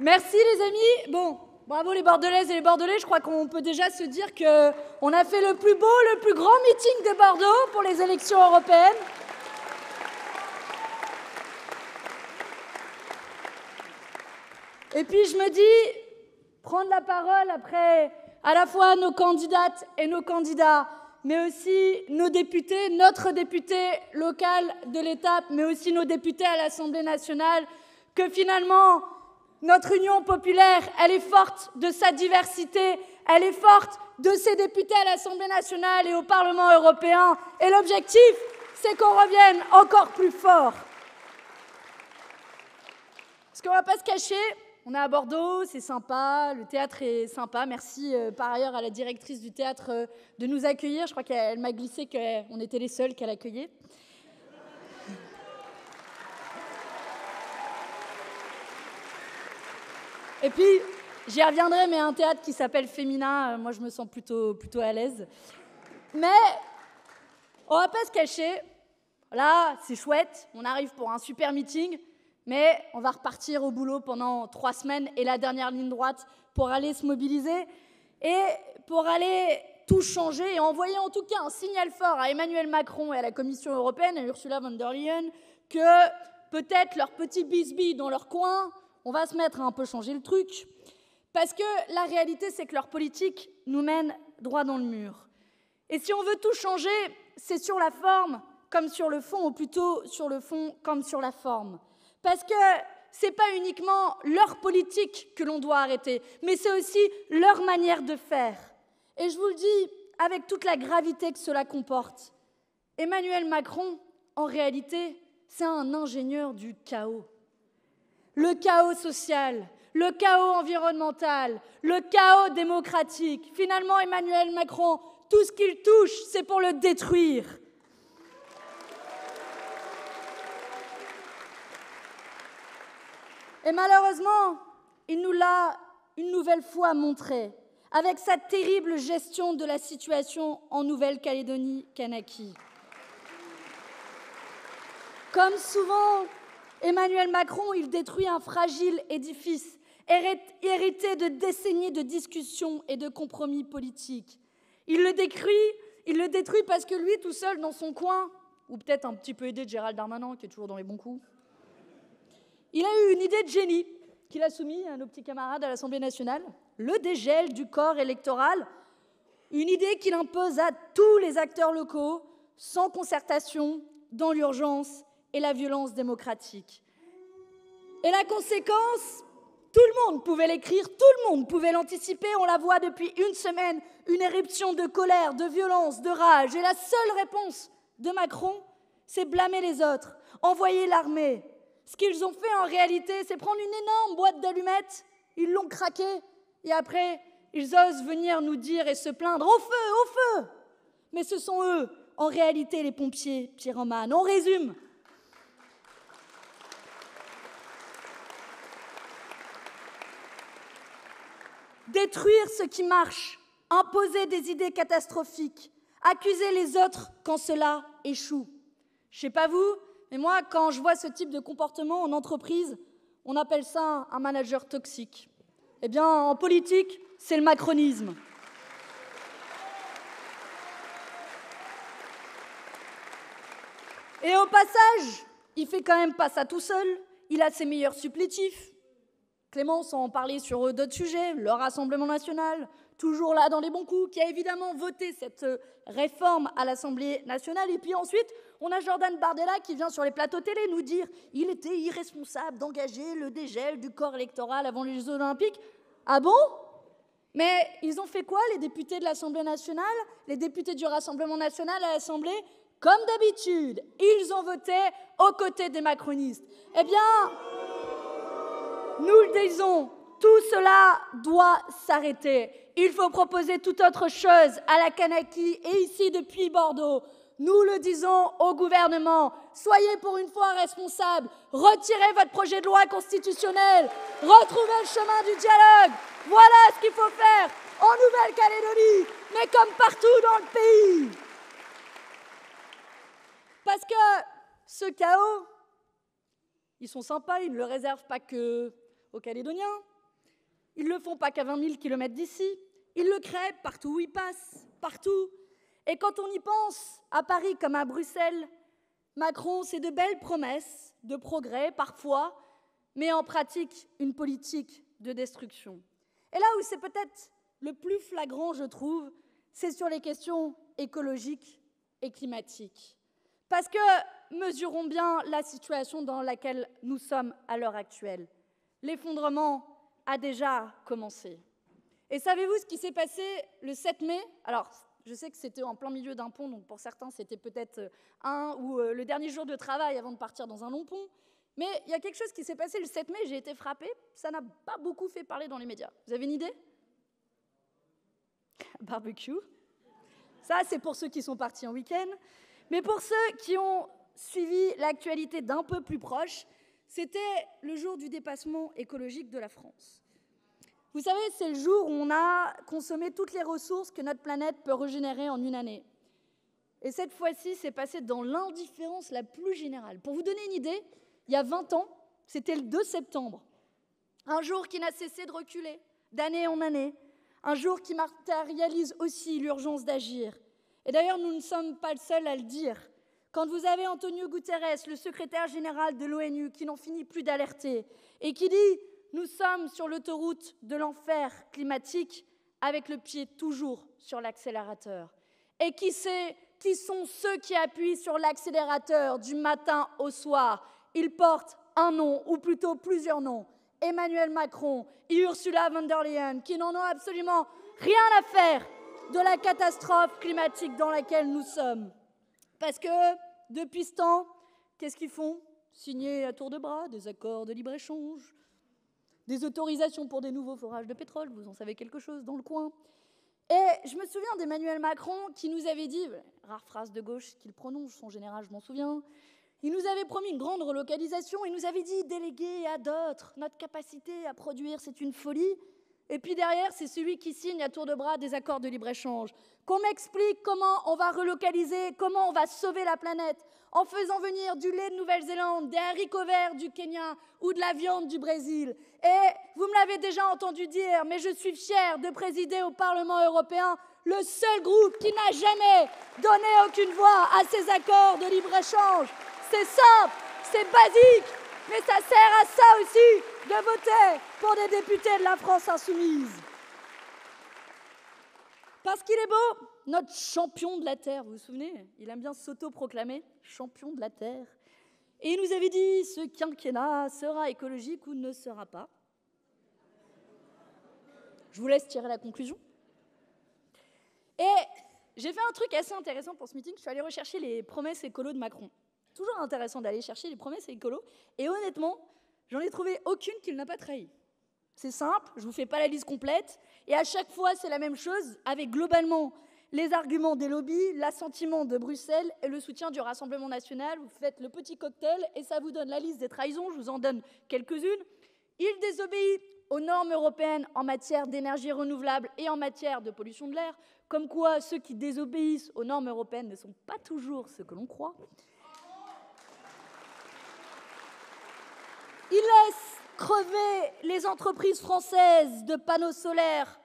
Merci les amis. Bon, bravo les Bordelaises et les Bordelais. Je crois qu'on peut déjà se dire qu'on a fait le plus beau, le plus grand meeting de Bordeaux pour les élections européennes. Et puis je me dis, prendre la parole après à la fois nos candidates et nos candidats, mais aussi nos députés, notre député local de l'étape, mais aussi nos députés à l'Assemblée nationale, que finalement, notre Union populaire, elle est forte de sa diversité, elle est forte de ses députés à l'Assemblée nationale et au Parlement européen. Et l'objectif, c'est qu'on revienne encore plus fort. Parce qu'on ne va pas se cacher, on est à Bordeaux, c'est sympa, le théâtre est sympa. Merci par ailleurs à la directrice du théâtre de nous accueillir. Je crois qu'elle m'a glissé qu'on était les seuls qu'elle accueillait. Et puis, j'y reviendrai, mais un théâtre qui s'appelle Féminin, moi je me sens plutôt à l'aise. Mais on va pas se cacher, là c'est chouette, on arrive pour un super meeting, mais on va repartir au boulot pendant 3 semaines et la dernière ligne droite pour aller se mobiliser et pour aller tout changer et envoyer en tout cas un signal fort à Emmanuel Macron et à la Commission européenne, à Ursula von der Leyen, que peut-être leur petit bisbille dans leur coin, on va se mettre à un peu changer le truc. Parce que la réalité, c'est que leur politique nous mène droit dans le mur. Et si on veut tout changer, c'est sur la forme comme sur le fond, ou plutôt sur le fond comme sur la forme. Parce que ce n'est pas uniquement leur politique que l'on doit arrêter, mais c'est aussi leur manière de faire. Et je vous le dis avec toute la gravité que cela comporte. Emmanuel Macron, en réalité, c'est un ingénieur du chaos. Le chaos social, le chaos environnemental, le chaos démocratique. Finalement, Emmanuel Macron, tout ce qu'il touche, c'est pour le détruire. Et malheureusement, il nous l'a une nouvelle fois montré, avec sa terrible gestion de la situation en Nouvelle-Calédonie-Kanaky. Comme souvent, Emmanuel Macron, il détruit un fragile édifice, hérité de décennies de discussions et de compromis politiques. Il le détruit parce que lui, tout seul dans son coin, ou peut-être un petit peu aidé de Gérald Darmanin, qui est toujours dans les bons coups, il a eu une idée de génie qu'il a soumise à nos petits camarades à l'Assemblée nationale, le dégel du corps électoral, une idée qu'il impose à tous les acteurs locaux, sans concertation, dans l'urgence et la violence démocratique. Et la conséquence, tout le monde pouvait l'écrire, tout le monde pouvait l'anticiper. On la voit depuis une semaine, une éruption de colère, de violence, de rage. Et la seule réponse de Macron, c'est blâmer les autres, envoyer l'armée. Ce qu'ils ont fait en réalité, c'est prendre une énorme boîte d'allumettes, ils l'ont craquée, et après, ils osent venir nous dire et se plaindre « au feu, au feu !» Mais ce sont eux, en réalité, les pompiers pyromanes. On résume. Détruire ce qui marche, imposer des idées catastrophiques, accuser les autres quand cela échoue. Je ne sais pas vous, mais moi, quand je vois ce type de comportement en entreprise, on appelle ça un manager toxique. Eh bien, en politique, c'est le macronisme. Et au passage, il fait quand même pas ça tout seul, il a ses meilleurs supplétifs. Clémence en parlait sur d'autres sujets, le Rassemblement national, toujours là dans les bons coups, qui a évidemment voté cette réforme à l'Assemblée nationale. Et puis ensuite, on a Jordan Bardella qui vient sur les plateaux télé nous dire qu'il était irresponsable d'engager le dégel du corps électoral avant les Jeux Olympiques. Ah bon ? Mais ils ont fait quoi, les députés de l'Assemblée nationale, les députés du Rassemblement national à l'Assemblée ? Comme d'habitude, ils ont voté aux côtés des macronistes. Eh bien, nous le disons, tout cela doit s'arrêter. Il faut proposer toute autre chose à la Kanaky et ici depuis Bordeaux. Nous le disons au gouvernement, soyez pour une fois responsables, retirez votre projet de loi constitutionnelle, retrouvez le chemin du dialogue. Voilà ce qu'il faut faire en Nouvelle-Calédonie, mais comme partout dans le pays. Parce que ce chaos, ils sont sympas, ils ne le réservent pas qu'aux Calédoniens, Ils le font pas qu'à 20 000 km d'ici, ils le créent partout où ils passent, partout. Et quand on y pense, à Paris comme à Bruxelles, Macron, c'est de belles promesses de progrès, parfois, mais en pratique, une politique de destruction. Et là où c'est peut-être le plus flagrant, je trouve, c'est sur les questions écologiques et climatiques. Parce que mesurons bien la situation dans laquelle nous sommes à l'heure actuelle. L'effondrement a déjà commencé. Et savez-vous ce qui s'est passé le 7 mai? Alors, je sais que c'était en plein milieu d'un pont, donc pour certains, c'était peut-être le dernier jour de travail avant de partir dans un long pont. Mais il y a quelque chose qui s'est passé le 7 mai, j'ai été frappée, ça n'a pas beaucoup fait parler dans les médias. Vous avez une idée? Barbecue. Ça, c'est pour ceux qui sont partis en week-end. Mais pour ceux qui ont suivi l'actualité d'un peu plus proche, c'était le jour du dépassement écologique de la France. Vous savez, c'est le jour où on a consommé toutes les ressources que notre planète peut régénérer en une année. Et cette fois-ci, c'est passé dans l'indifférence la plus générale. Pour vous donner une idée, il y a 20 ans, c'était le 2 septembre. Un jour qui n'a cessé de reculer, d'année en année. Un jour qui matérialise aussi l'urgence d'agir. Et d'ailleurs, nous ne sommes pas le seuls à le dire. Quand vous avez Antonio Guterres, le secrétaire général de l'ONU, qui n'en finit plus d'alerter, et qui dit « Nous sommes sur l'autoroute de l'enfer climatique, avec le pied toujours sur l'accélérateur. » Et qui sont ceux qui appuient sur l'accélérateur du matin au soir? Ils portent un nom, ou plutôt plusieurs noms. Emmanuel Macron et Ursula von der Leyen, qui n'en ont absolument rien à faire de la catastrophe climatique dans laquelle nous sommes. Parce que, depuis ce temps, qu'est-ce qu'ils font? Signer à tour de bras des accords de libre-échange, des autorisations pour des nouveaux forages de pétrole, vous en savez quelque chose dans le coin. Et je me souviens d'Emmanuel Macron qui nous avait dit, rare phrase de gauche qu'il prononce, en général je m'en souviens, il nous avait promis une grande relocalisation, il nous avait dit déléguer à d'autres notre capacité à produire, c'est une folie. Et puis derrière, c'est celui qui signe à tour de bras des accords de libre-échange. Qu'on m'explique comment on va relocaliser, comment on va sauver la planète en faisant venir du lait de Nouvelle-Zélande, des haricots verts du Kenya ou de la viande du Brésil. Et vous me l'avez déjà entendu dire, mais je suis fière de présider au Parlement européen le seul groupe qui n'a jamais donné aucune voix à ces accords de libre-échange. C'est simple, c'est basique, mais ça sert à ça aussi de voter pour des députés de la France insoumise. Parce qu'il est beau, notre champion de la Terre, vous vous souvenez? Il aime bien s'auto-proclamer champion de la Terre. Et il nous avait dit, ce quinquennat sera écologique ou ne sera pas. Je vous laisse tirer la conclusion. Et j'ai fait un truc assez intéressant pour ce meeting, je suis allée rechercher les promesses écolo de Macron. Toujours intéressant d'aller chercher les promesses écolo. Et honnêtement, j'en ai trouvé aucune qu'il n'a pas trahi. C'est simple, je ne vous fais pas la liste complète. Et à chaque fois, c'est la même chose, avec globalement les arguments des lobbies, l'assentiment de Bruxelles et le soutien du Rassemblement national. Vous faites le petit cocktail et ça vous donne la liste des trahisons. Je vous en donne quelques-unes. Il désobéit aux normes européennes en matière d'énergie renouvelable et en matière de pollution de l'air. Comme quoi, ceux qui désobéissent aux normes européennes ne sont pas toujours ce que l'on croit. Il laisse crever les entreprises françaises de panneaux solaires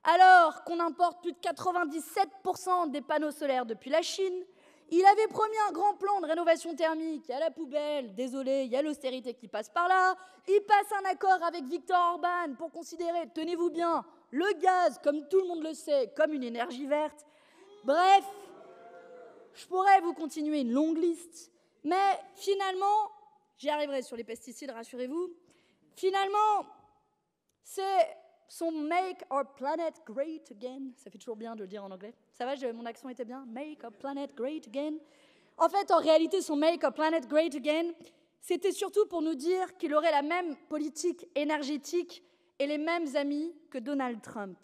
alors qu'on importe plus de 97% des panneaux solaires depuis la Chine. Il avait promis un grand plan de rénovation thermique à la poubelle. Désolé, il y a l'austérité qui passe par là. Il passe un accord avec Viktor Orban pour considérer, tenez-vous bien, le gaz, comme tout le monde le sait, comme une énergie verte. Bref, je pourrais vous continuer une longue liste, mais finalement, j'y arriverai sur les pesticides, rassurez-vous. Finalement, c'est son « Make our planet great again ». Ça fait toujours bien de le dire en anglais. Ça va, mon accent était bien ? « Make our planet great again ». En fait, en réalité, son « Make our planet great again », c'était surtout pour nous dire qu'il aurait la même politique énergétique et les mêmes amis que Donald Trump.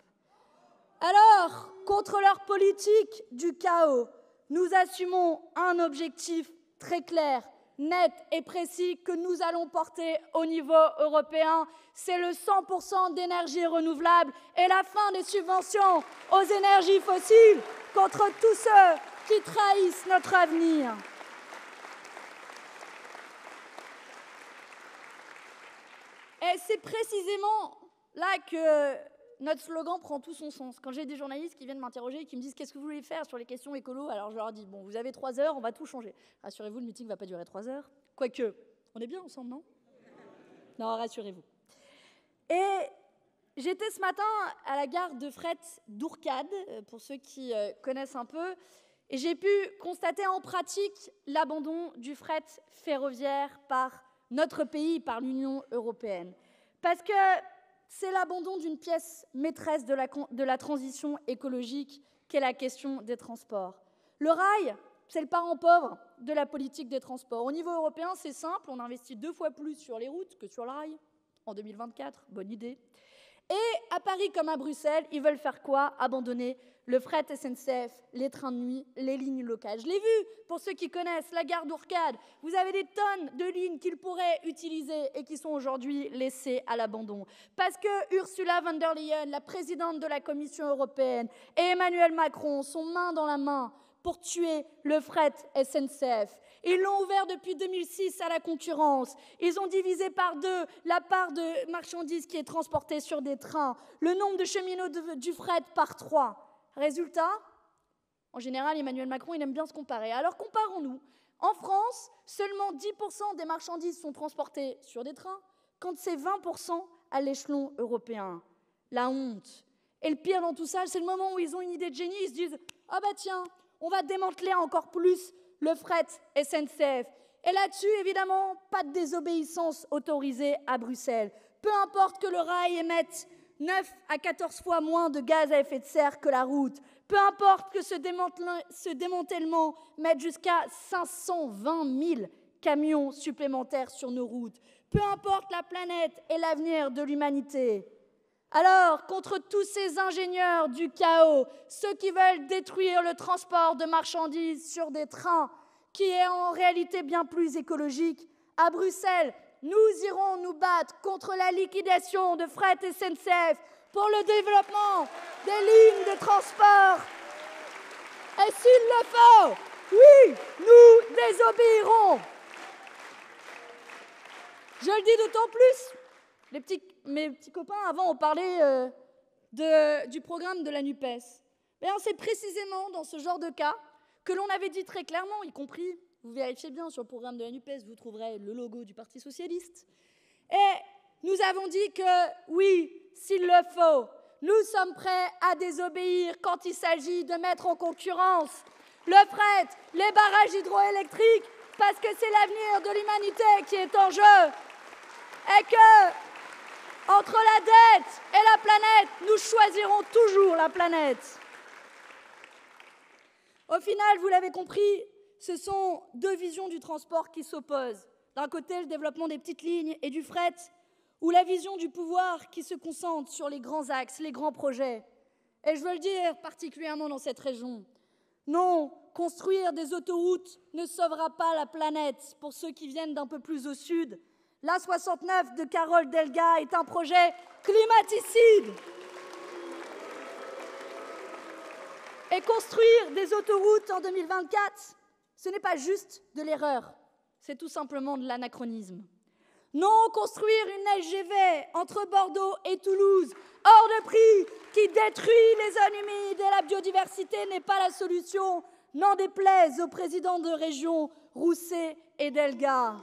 Alors, contre leur politique du chaos, nous assumons un objectif très clair, net et précis que nous allons porter au niveau européen. C'est le 100% d'énergie renouvelable et la fin des subventions aux énergies fossiles contre tous ceux qui trahissent notre avenir. Et c'est précisément là que notre slogan prend tout son sens. Quand j'ai des journalistes qui viennent m'interroger et qui me disent « Qu'est-ce que vous voulez faire sur les questions écolo ?» Alors je leur dis « Bon, vous avez 3 heures, on va tout changer. » Rassurez-vous, le meeting ne va pas durer 3 heures. Quoique, on est bien ensemble, non? Non, rassurez-vous. Et j'étais ce matin à la gare de fret d'Ourcade, pour ceux qui connaissent un peu, et j'ai pu constater en pratique l'abandon du fret ferroviaire par notre pays, par l'Union européenne. Parce que c'est l'abandon d'une pièce maîtresse de la transition écologique qu'est la question des transports. Le rail, c'est le parent pauvre de la politique des transports. Au niveau européen, c'est simple, on investit 2 fois plus sur les routes que sur le rail en 2024, bonne idée. Et à Paris comme à Bruxelles, ils veulent faire quoi? Abandonner le fret SNCF, les trains de nuit, les lignes locales. Je l'ai vu, pour ceux qui connaissent la gare d'Ourcade, vous avez des tonnes de lignes qu'ils pourraient utiliser et qui sont aujourd'hui laissées à l'abandon. Parce que Ursula von der Leyen, la présidente de la Commission européenne, et Emmanuel Macron sont main dans la main pour tuer le fret SNCF. Ils l'ont ouvert depuis 2006 à la concurrence. Ils ont divisé par 2 la part de marchandises qui est transportée sur des trains, le nombre de cheminots du fret par 3. Résultat, en général, Emmanuel Macron, il aime bien se comparer. Alors comparons-nous. En France, seulement 10% des marchandises sont transportées sur des trains, quand c'est 20% à l'échelon européen. La honte. Et le pire dans tout ça, c'est le moment où ils ont une idée de génie, ils se disent « Ah bah tiens, on va démanteler encore plus le fret SNCF. » Et là-dessus, évidemment, pas de désobéissance autorisée à Bruxelles. Peu importe que le rail émette 9 à 14 fois moins de gaz à effet de serre que la route. Peu importe que ce démantèlement mette jusqu'à 520 000 camions supplémentaires sur nos routes. Peu importe la planète et l'avenir de l'humanité. Alors, contre tous ces ingénieurs du chaos, ceux qui veulent détruire le transport de marchandises sur des trains, qui est en réalité bien plus écologique, à Bruxelles, nous irons nous battre contre la liquidation de fret SNCF pour le développement des lignes de transport. Et s'il le faut, oui, nous désobéirons. Je le dis d'autant plus. Mes petits copains, avant, ont parlé du programme de la NUPES. C'est précisément dans ce genre de cas que l'on avait dit très clairement, y compris, vous vérifiez bien sur le programme de la NUPES, vous trouverez le logo du Parti socialiste. Et nous avons dit que, oui, s'il le faut, nous sommes prêts à désobéir quand il s'agit de mettre en concurrence le fret, les barrages hydroélectriques, parce que c'est l'avenir de l'humanité qui est en jeu. Et que, entre la dette et la planète, nous choisirons toujours la planète. Au final, vous l'avez compris, ce sont 2 visions du transport qui s'opposent. D'un côté, le développement des petites lignes et du fret, ou la vision du pouvoir qui se concentre sur les grands axes, les grands projets. Et je veux le dire particulièrement dans cette région. Non, construire des autoroutes ne sauvera pas la planète pour ceux qui viennent d'un peu plus au sud. L'A69 de Carole Delga est un projet climaticide. Et construire des autoroutes en 2024, ce n'est pas juste de l'erreur, c'est tout simplement de l'anachronisme. Non, construire une LGV entre Bordeaux et Toulouse, hors de prix, qui détruit les zones humides et la biodiversité n'est pas la solution, n'en déplaise aux présidents de région Rousset et Delga.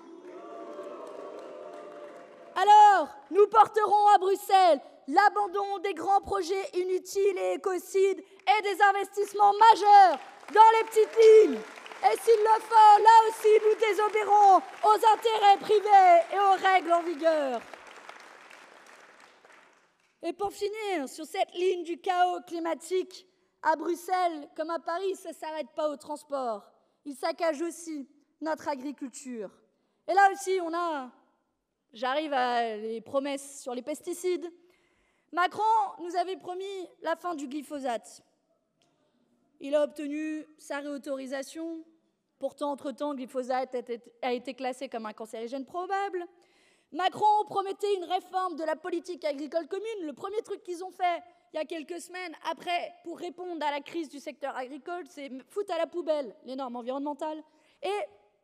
Alors, nous porterons à Bruxelles l'abandon des grands projets inutiles et écocides et des investissements majeurs dans les petites lignes. Et s'il le faut, là aussi, nous désobéirons aux intérêts privés et aux règles en vigueur. Et pour finir, sur cette ligne du chaos climatique, à Bruxelles comme à Paris, ça ne s'arrête pas au transport. Il saccage aussi notre agriculture. Et là aussi, j'arrive à les promesses sur les pesticides. Macron nous avait promis la fin du glyphosate. Il a obtenu sa réautorisation. Pourtant, entre-temps, le glyphosate a été classé comme un cancérigène probable. Macron promettait une réforme de la politique agricole commune. Le premier truc qu'ils ont fait il y a quelques semaines, après, pour répondre à la crise du secteur agricole, c'est foutre à la poubelle les normes environnementales et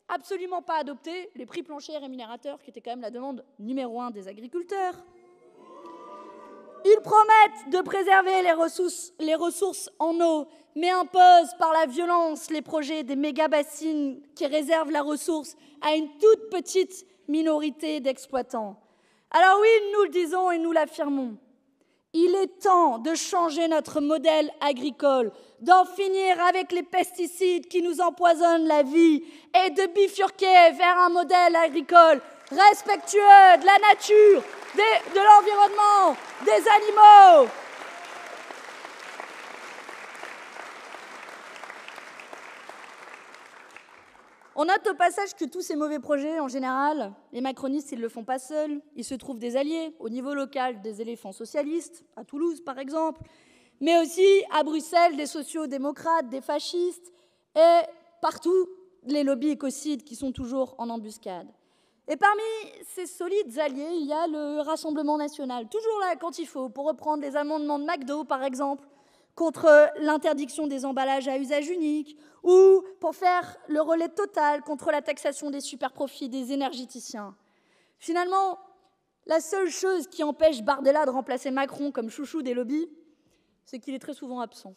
absolument pas adopter les prix planchers rémunérateurs, qui étaient quand même la demande numéro 1 des agriculteurs. Ils promettent de préserver les ressources en eau, mais imposent par la violence les projets des méga-bassines qui réservent la ressource à une toute petite minorité d'exploitants. Alors oui, nous le disons et nous l'affirmons. Il est temps de changer notre modèle agricole, d'en finir avec les pesticides qui nous empoisonnent la vie et de bifurquer vers un modèle agricole respectueux de la nature, de l'environnement, des animaux. On note au passage que tous ces mauvais projets, en général, les macronistes, ils ne le font pas seuls. Ils se trouvent des alliés au niveau local des éléphants socialistes, à Toulouse par exemple, mais aussi à Bruxelles des sociaux-démocrates, des fascistes, et partout les lobbies écocides qui sont toujours en embuscade. Et parmi ces solides alliés, il y a le Rassemblement national, toujours là quand il faut, pour reprendre les amendements de McDo par exemple, contre l'interdiction des emballages à usage unique, ou pour faire le relais total contre la taxation des superprofits des énergéticiens. Finalement, la seule chose qui empêche Bardella de remplacer Macron comme chouchou des lobbies, c'est qu'il est très souvent absent.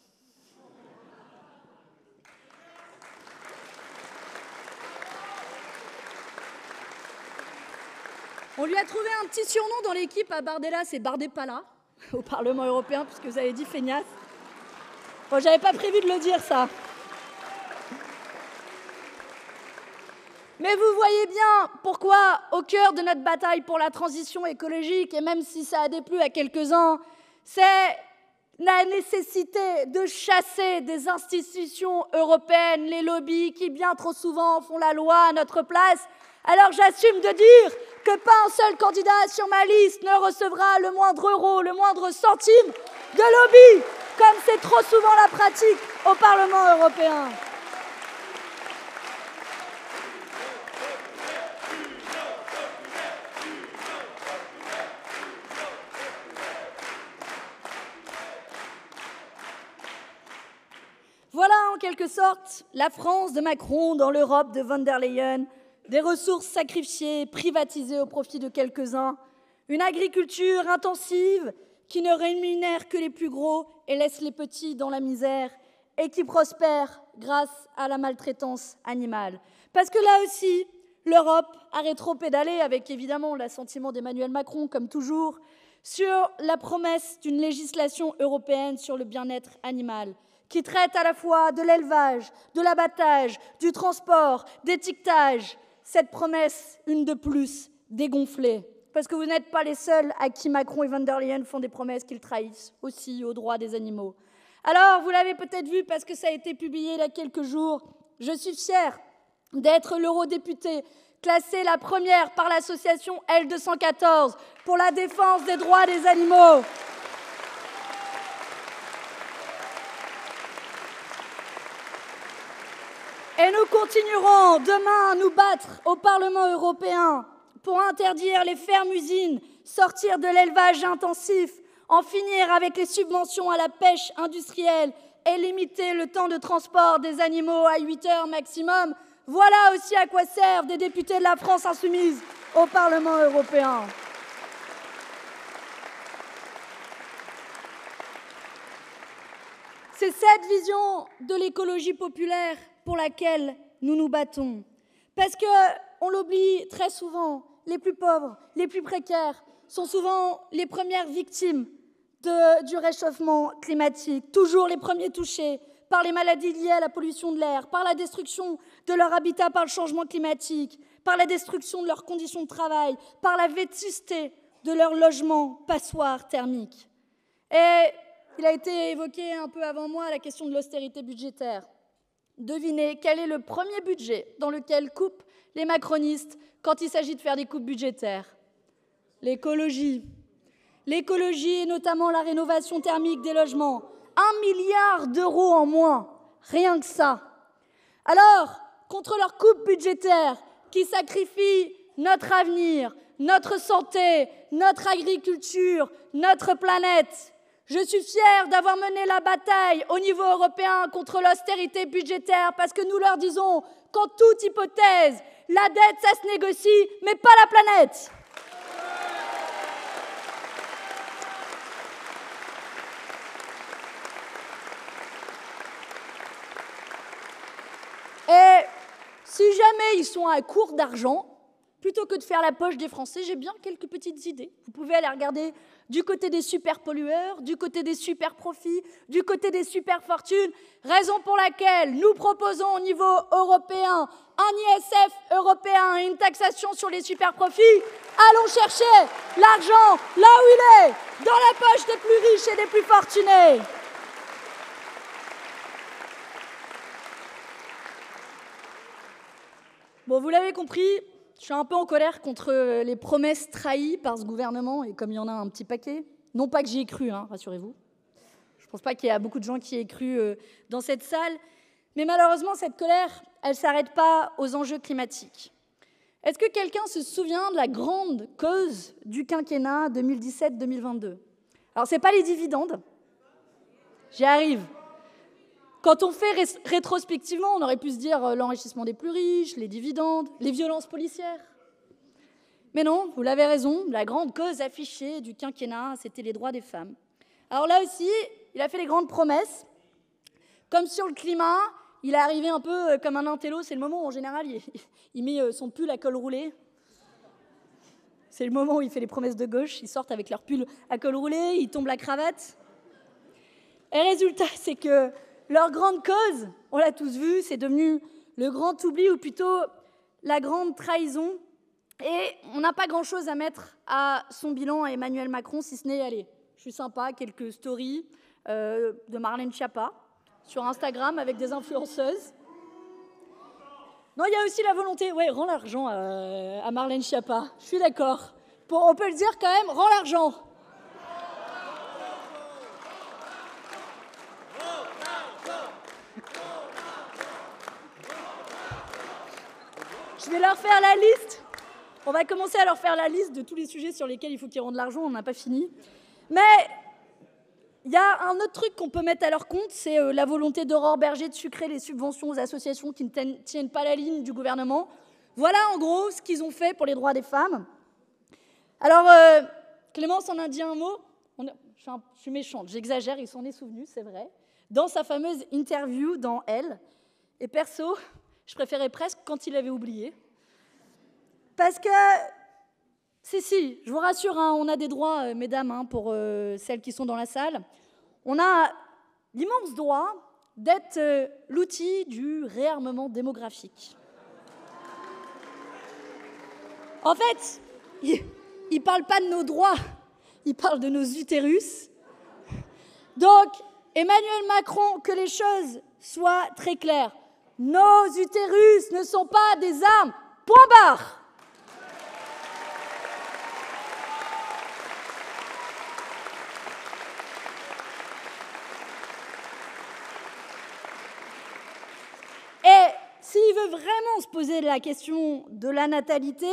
On lui a trouvé un petit surnom dans l'équipe à Bardella, c'est Bardépala, au Parlement européen, puisque vous avez dit feignasse. Bon, j'avais pas prévu de le dire, ça. Mais vous voyez bien pourquoi, au cœur de notre bataille pour la transition écologique, et même si ça a déplu à quelques-uns, c'est la nécessité de chasser des institutions européennes les lobbies qui bien trop souvent font la loi à notre place. Alors j'assume de dire que pas un seul candidat sur ma liste ne recevra le moindre euro, le moindre centime de lobby, comme c'est trop souvent la pratique au Parlement européen. Voilà en quelque sorte la France de Macron dans l'Europe de von der Leyen, des ressources sacrifiées, privatisées au profit de quelques-uns, une agriculture intensive qui ne rémunère que les plus gros et laisse les petits dans la misère et qui prospère grâce à la maltraitance animale. Parce que là aussi, l'Europe a rétro-pédalé avec évidemment l'assentiment d'Emmanuel Macron, comme toujours, sur la promesse d'une législation européenne sur le bien-être animal, qui traite à la fois de l'élevage, de l'abattage, du transport, d'étiquetage. Cette promesse, une de plus, dégonflée. Parce que vous n'êtes pas les seuls à qui Macron et von der Leyen font des promesses qu'ils trahissent aussi aux droits des animaux. Alors, vous l'avez peut-être vu parce que ça a été publié il y a quelques jours, je suis fière d'être l'eurodéputée classée la première par l'association L214 pour la défense des droits des animaux. Et nous continuerons demain à nous battre au Parlement européen pour interdire les fermes-usines, sortir de l'élevage intensif, en finir avec les subventions à la pêche industrielle et limiter le temps de transport des animaux à 8 heures maximum. Voilà aussi à quoi servent des députés de la France insoumise au Parlement européen. C'est cette vision de l'écologie populaire pour laquelle nous nous battons. Parce qu'on l'oublie très souvent, les plus pauvres, les plus précaires sont souvent les premières victimes du réchauffement climatique, toujours les premiers touchés par les maladies liées à la pollution de l'air, par la destruction de leur habitat par le changement climatique, par la destruction de leurs conditions de travail, par la vétusté de leur logement passoire thermique. Et il a été évoqué un peu avant moi la question de l'austérité budgétaire. Devinez quel est le premier budget dans lequel coupent les macronistes quand il s'agit de faire des coupes budgétaires? L'écologie. L'écologie et notamment la rénovation thermique des logements. 1 milliard d'euros en moins, rien que ça. Alors, contre leurs coupes budgétaires qui sacrifient notre avenir, notre santé, notre agriculture, notre planète, je suis fière d'avoir mené la bataille au niveau européen contre l'austérité budgétaire parce que nous leur disons qu'en toute hypothèse, la dette, ça se négocie, mais pas la planète. si jamais ils sont à court d'argent, plutôt que de faire la poche des Français, j'ai bien quelques petites idées. Vous pouvez aller regarder du côté des super pollueurs, du côté des super profits, du côté des super fortunes. Raison pour laquelle nous proposons au niveau européen un ISF européen et une taxation sur les super profits. Allons chercher l'argent là où il est, dans la poche des plus riches et des plus fortunés. Bon, vous l'avez compris, je suis un peu en colère contre les promesses trahies par ce gouvernement, et comme il y en a un petit paquet, non pas que j'y ai cru, hein, rassurez-vous. Je ne pense pas qu'il y a beaucoup de gens qui y aient cru dans cette salle, mais malheureusement, cette colère, elle ne s'arrête pas aux enjeux climatiques. Est-ce que quelqu'un se souvient de la grande cause du quinquennat 2017-2022 ? Alors, ce n'est pas les dividendes, j'y arrive. Quand on fait rétrospectivement, on aurait pu se dire l'enrichissement des plus riches, les dividendes, les violences policières. Mais non, vous l'avez raison, la grande cause affichée du quinquennat, c'était les droits des femmes. Alors là aussi, il a fait des grandes promesses. Comme sur le climat, il est arrivé un peu comme un intello, c'est le moment où en général il met son pull à col roulé. C'est le moment où il fait les promesses de gauche, ils sortent avec leur pull à col roulé, ils tombent la cravate. Et le résultat, c'est que leur grande cause, on l'a tous vu, c'est devenu le grand oubli, ou plutôt la grande trahison. Et on n'a pas grand-chose à mettre à son bilan à Emmanuel Macron, si ce n'est, allez, je suis sympa, quelques stories de Marlène Schiappa sur Instagram avec des influenceuses. Non, il y a aussi la volonté, ouais, rends l'argent à Marlène Schiappa, je suis d'accord. On peut le dire quand même, rends l'argent. Je vais leur faire la liste. On va commencer à leur faire la liste de tous les sujets sur lesquels il faut qu'ils rendent l'argent, on n'a pas fini. Mais il y a un autre truc qu'on peut mettre à leur compte, c'est la volonté d'Aurore Berger de sucrer les subventions aux associations qui ne tiennent pas la ligne du gouvernement. Voilà en gros ce qu'ils ont fait pour les droits des femmes. Alors, Clémence en a dit un mot. Je suis méchante, j'exagère, il s'en est souvenu, c'est vrai. Dans sa fameuse interview dans Elle. Et perso, je préférais presque quand il avait oublié. Parce que, si, je vous rassure, hein, on a des droits, mesdames, hein, pour celles qui sont dans la salle. On a l'immense droit d'être l'outil du réarmement démographique. En fait, il ne parle pas de nos droits, il parle de nos utérus. Donc, Emmanuel Macron, que les choses soient très claires. Nos utérus ne sont pas des armes. Point barre. Et s'il veut vraiment se poser la question de la natalité,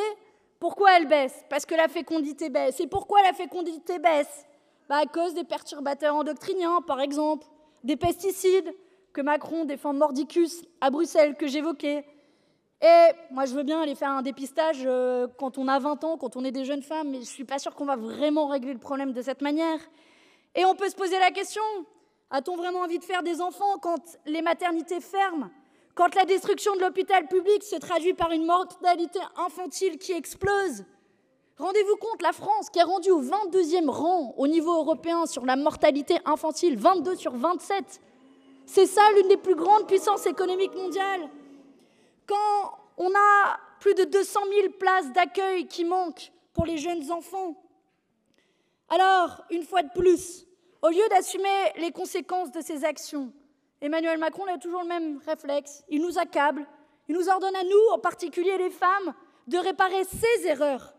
pourquoi elle baisse? Parce que la fécondité baisse. Et pourquoi la fécondité baisse? À cause des perturbateurs endocriniens, par exemple, des pesticides que Macron défend mordicus à Bruxelles, que j'évoquais. Et moi, je veux bien aller faire un dépistage quand on a 20 ans, quand on est des jeunes femmes, mais je ne suis pas sûre qu'on va vraiment régler le problème de cette manière. Et on peut se poser la question, a-t-on vraiment envie de faire des enfants quand les maternités ferment? Quand la destruction de l'hôpital public se traduit par une mortalité infantile qui explose? Rendez-vous compte, la France, qui est rendue au 22e rang au niveau européen sur la mortalité infantile, 22 sur 27. C'est ça l'une des plus grandes puissances économiques mondiales. Quand on a plus de 200 000 places d'accueil qui manquent pour les jeunes enfants. Alors, une fois de plus, au lieu d'assumer les conséquences de ces actions, Emmanuel Macron a toujours le même réflexe. Il nous accable, il nous ordonne à nous, en particulier les femmes, de réparer ses erreurs.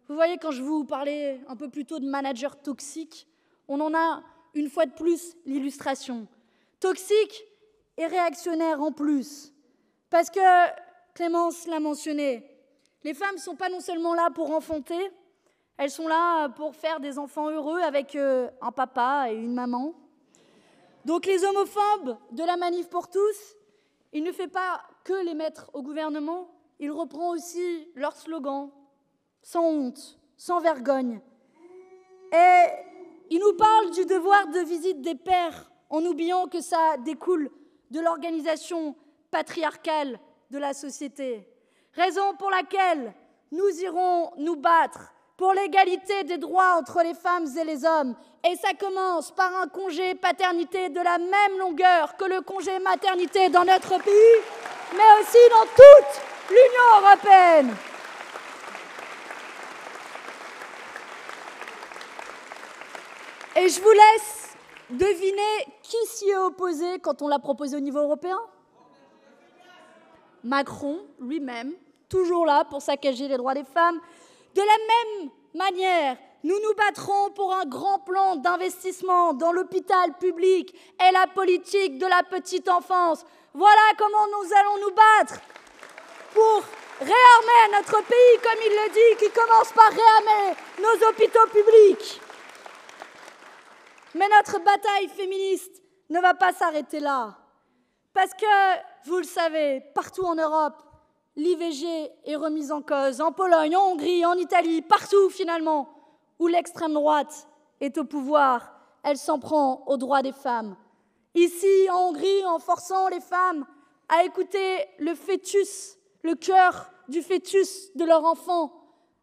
Vous voyez, quand je vous parlais un peu plus tôt de managers toxiques, on en a une fois de plus l'illustration. Toxique et réactionnaire en plus. Parce que, Clémence l'a mentionné, les femmes ne sont pas non seulement là pour enfanter, elles sont là pour faire des enfants heureux avec un papa et une maman. Donc les homophobes de la Manif pour tous, il ne fait pas que les mettre au gouvernement, il reprend aussi leur slogan, sans honte, sans vergogne. Et il nous parle du devoir de visite des pères, en oubliant que ça découle de l'organisation patriarcale de la société. Raison pour laquelle nous irons nous battre pour l'égalité des droits entre les femmes et les hommes. Et ça commence par un congé paternité de la même longueur que le congé maternité dans notre pays, mais aussi dans toute l'Union européenne. Et je vous laisse deviner qui s'y est opposé quand on l'a proposé au niveau européen. Macron lui-même, toujours là pour saccager les droits des femmes. De la même manière, nous nous battrons pour un grand plan d'investissement dans l'hôpital public et la politique de la petite enfance. Voilà comment nous allons nous battre pour réarmer notre pays, comme il le dit, qui commence par réarmer nos hôpitaux publics. Mais notre bataille féministe ne va pas s'arrêter là. Parce que, vous le savez, partout en Europe, l'IVG est remise en cause. En Pologne, en Hongrie, en Italie, partout finalement, où l'extrême droite est au pouvoir, elle s'en prend aux droits des femmes. Ici, en Hongrie, en forçant les femmes à écouter le fœtus, le cœur du fœtus de leur enfant,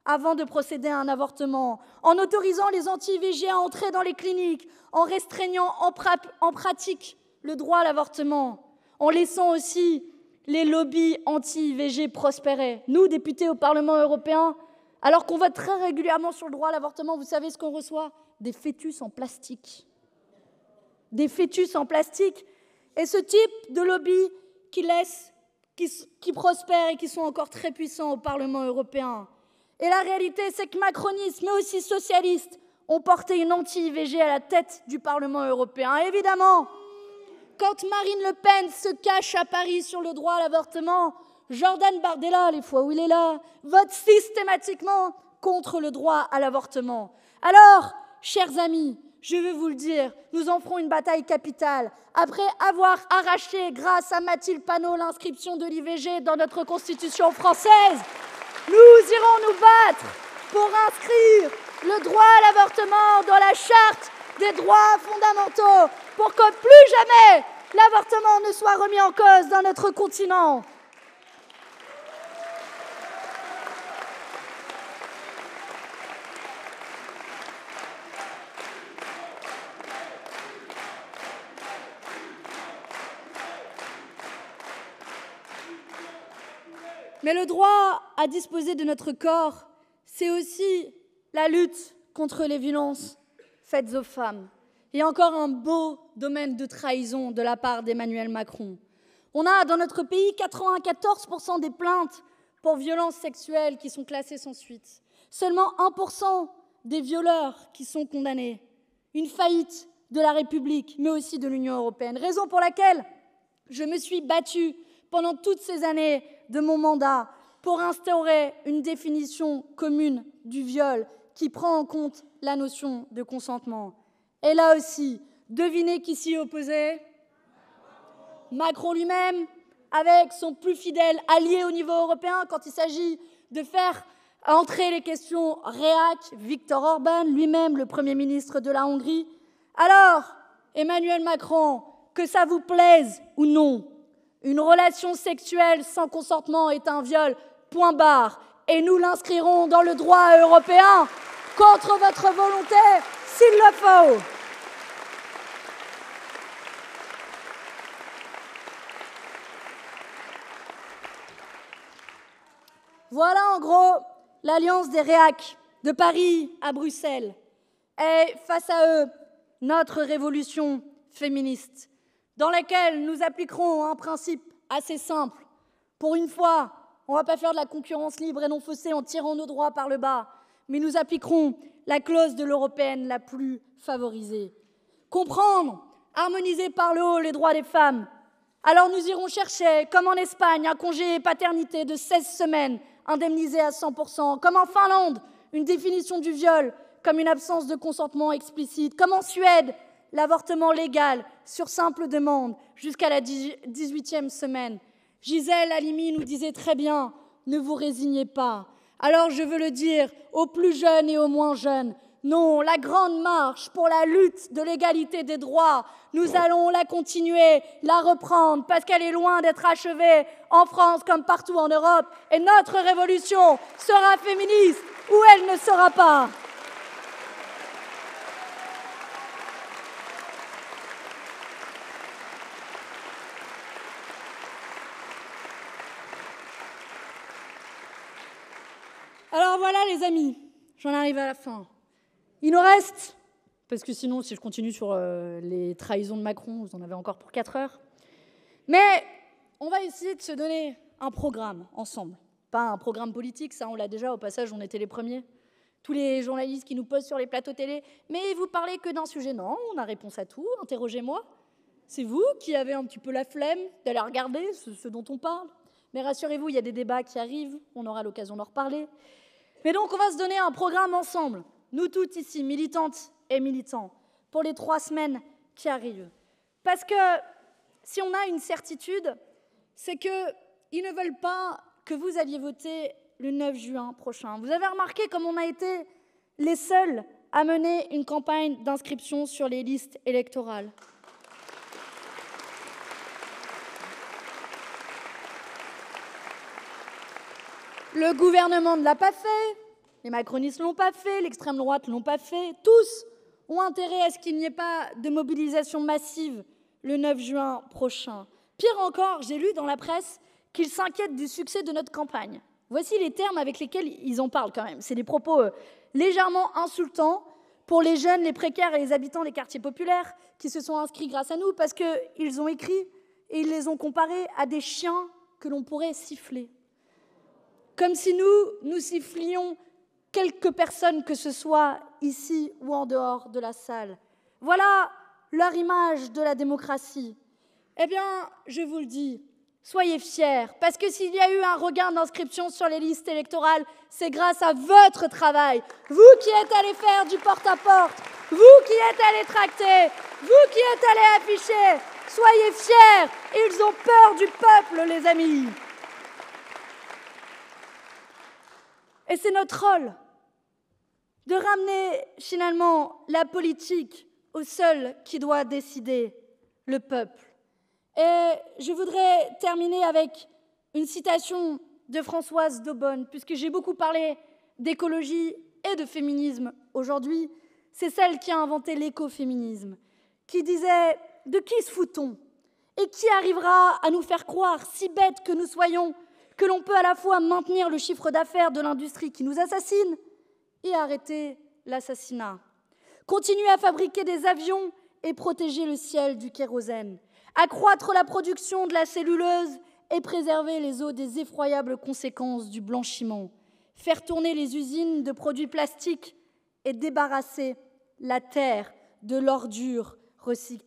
avant de procéder à un avortement, en autorisant les anti-IVG à entrer dans les cliniques, en restreignant en pratique le droit à l'avortement, en laissant aussi les lobbies anti-IVG prospérer. Nous, députés au Parlement européen, alors qu'on vote très régulièrement sur le droit à l'avortement, vous savez ce qu'on reçoit? Des fœtus en plastique. Des fœtus en plastique. Et ce type de lobby qui prospèrent et qui sont encore très puissants au Parlement européen. Et la réalité, c'est que macronistes, mais aussi socialistes, ont porté une anti-IVG à la tête du Parlement européen. Et évidemment, quand Marine Le Pen se cache à Paris sur le droit à l'avortement, Jordan Bardella, les fois où il est là, vote systématiquement contre le droit à l'avortement. Alors, chers amis, je veux vous le dire, nous en ferons une bataille capitale. Après avoir arraché, grâce à Mathilde Panot, l'inscription de l'IVG dans notre Constitution française, nous irons nous battre pour inscrire le droit à l'avortement dans la charte des droits fondamentaux, pour que plus jamais l'avortement ne soit remis en cause dans notre continent. Mais le droit à disposer de notre corps, c'est aussi la lutte contre les violences faites aux femmes. Il y a encore un beau domaine de trahison de la part d'Emmanuel Macron. On a dans notre pays 94% des plaintes pour violences sexuelles qui sont classées sans suite. Seulement 1% des violeurs qui sont condamnés. Une faillite de la République, mais aussi de l'Union européenne. Raison pour laquelle je me suis battue pendant toutes ces années de mon mandat pour instaurer une définition commune du viol qui prend en compte la notion de consentement. Et là aussi, devinez qui s'y opposait? Macron lui-même, avec son plus fidèle allié au niveau européen quand il s'agit de faire entrer les questions réac, Viktor Orban, lui-même le Premier ministre de la Hongrie. Alors, Emmanuel Macron, que ça vous plaise ou non, une relation sexuelle sans consentement est un viol, point barre. Et nous l'inscrirons dans le droit européen contre votre volonté, s'il le faut. Voilà en gros l'alliance des réacs de Paris à Bruxelles. Et face à eux, notre révolution féministe, dans laquelle nous appliquerons un principe assez simple. Pour une fois, on ne va pas faire de la concurrence libre et non faussée en tirant nos droits par le bas, mais nous appliquerons la clause de l'européenne la plus favorisée. Comprendre, harmoniser par le haut les droits des femmes. Alors nous irons chercher, comme en Espagne, un congé paternité de 16 semaines, indemnisé à 100%, comme en Finlande, une définition du viol comme une absence de consentement explicite, comme en Suède, l'avortement légal sur simple demande jusqu'à la 18e semaine. Gisèle Halimi nous disait très bien, ne vous résignez pas. Alors je veux le dire aux plus jeunes et aux moins jeunes, Non, la grande marche pour la lutte de l'égalité des droits, nous allons la continuer, la reprendre, parce qu'elle est loin d'être achevée, en France comme partout en Europe. Et notre révolution sera féministe ou elle ne sera pas. Alors voilà les amis, j'en arrive à la fin. Il nous reste, parce que sinon si je continue sur les trahisons de Macron, vous en avez encore pour 4 heures. Mais on va essayer de se donner un programme ensemble. Pas un programme politique, ça on l'a déjà, au passage on était les premiers. Tous les journalistes qui nous posent sur les plateaux télé, mais vous parlez que d'un sujet. Non, on a réponse à tout, interrogez-moi. C'est vous qui avez un petit peu la flemme d'aller regarder ce dont on parle. Mais rassurez-vous, il y a des débats qui arrivent, on aura l'occasion d'en reparler. Mais donc on va se donner un programme ensemble, nous toutes ici, militantes et militants, pour les 3 semaines qui arrivent. Parce que si on a une certitude, c'est qu'ils ne veulent pas que vous alliez voter le 9 juin prochain. Vous avez remarqué comme on a été les seuls à mener une campagne d'inscription sur les listes électorales. Le gouvernement ne l'a pas fait, les macronistes ne l'ont pas fait, l'extrême droite ne l'ont pas fait. Tous ont intérêt à ce qu'il n'y ait pas de mobilisation massive le 9 juin prochain. Pire encore, j'ai lu dans la presse qu'ils s'inquiètent du succès de notre campagne. Voici les termes avec lesquels ils en parlent quand même. C'est des propos légèrement insultants pour les jeunes, les précaires et les habitants des quartiers populaires qui se sont inscrits grâce à nous parce qu'ils ont écrit et ils les ont comparés à des chiens que l'on pourrait siffler. Comme si nous sifflions quelques personnes que ce soit ici ou en dehors de la salle. Voilà leur image de la démocratie. Eh bien, je vous le dis, soyez fiers, parce que s'il y a eu un regain d'inscription sur les listes électorales, c'est grâce à votre travail. Vous qui êtes allés faire du porte-à-porte, vous qui êtes allés tracter, vous qui êtes allés afficher, soyez fiers. Ils ont peur du peuple, les amis. Et c'est notre rôle de ramener finalement la politique au seul qui doit décider, le peuple. Et je voudrais terminer avec une citation de Françoise d'Aubonne, puisque j'ai beaucoup parlé d'écologie et de féminisme aujourd'hui. C'est celle qui a inventé l'écoféminisme, qui disait « De qui se fout-on ? Et qui arrivera à nous faire croire, si bêtes que nous soyons, que l'on peut à la fois maintenir le chiffre d'affaires de l'industrie qui nous assassine et arrêter l'assassinat. Continuer à fabriquer des avions et protéger le ciel du kérosène. Accroître la production de la celluleuse et préserver les eaux des effroyables conséquences du blanchiment. Faire tourner les usines de produits plastiques et débarrasser la terre de l'ordure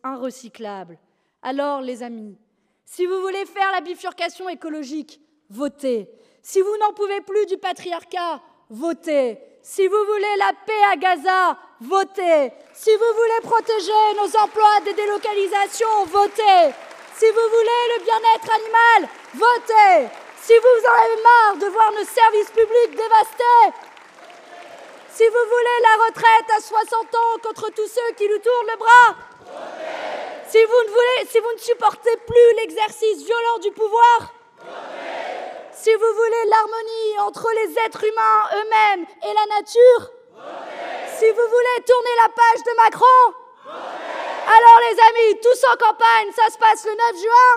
inrecyclable. Alors, les amis, si vous voulez faire la bifurcation écologique, votez. Si vous n'en pouvez plus du patriarcat, votez. Si vous voulez la paix à Gaza, votez. Si vous voulez protéger nos emplois des délocalisations, votez. Si vous voulez le bien-être animal, votez. Si vous en avez marre de voir nos services publics dévastés, si vous voulez la retraite à 60 ans contre tous ceux qui nous tournent le bras, votez. Si vous ne supportez plus l'exercice violent du pouvoir, si vous voulez l'harmonie entre les êtres humains eux-mêmes et la nature, si vous voulez tourner la page de Macron, alors les amis, tous en campagne, ça se passe le 9 juin.